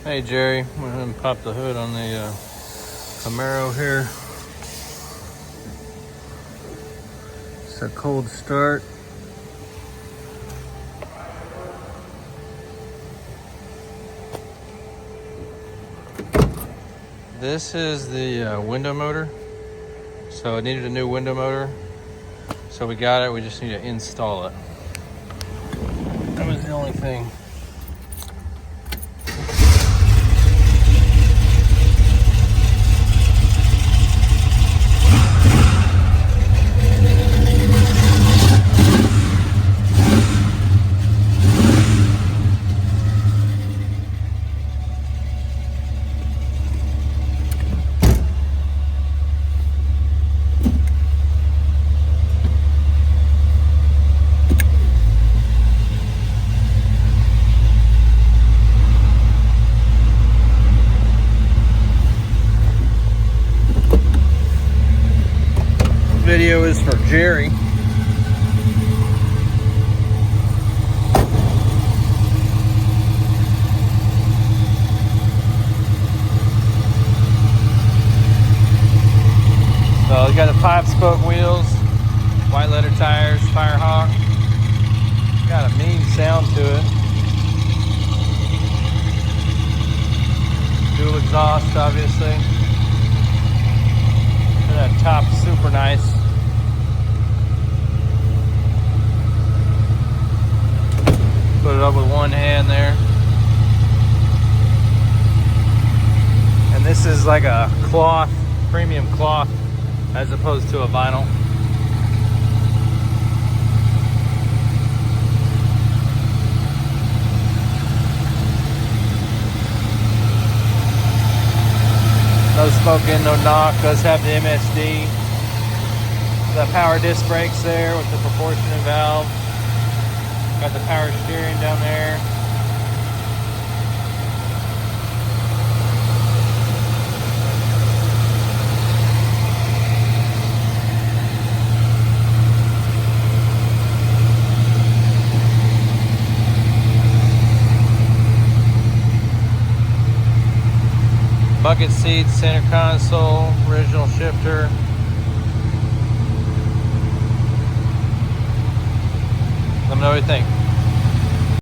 Hey Jerry, I'm going to pop the hood on the Camaro here. It's a cold start. This is the window motor. So it needed a new window motor. So we got it, we just need to install it. That was the only thing. Video is for Jerry. So we got the 5-spoke wheels, white letter tires, Firehawk. Got a mean sound to it. Dual exhaust, obviously. That top super nice. Put it up with one hand there. And this is like a cloth, premium cloth, as opposed to a vinyl. No smoking, no knock, does have the MSD. The power disc brakes there with the proportionate valve. Got the power steering down there. Bucket seats, center console, original shifter. Let me know what you think.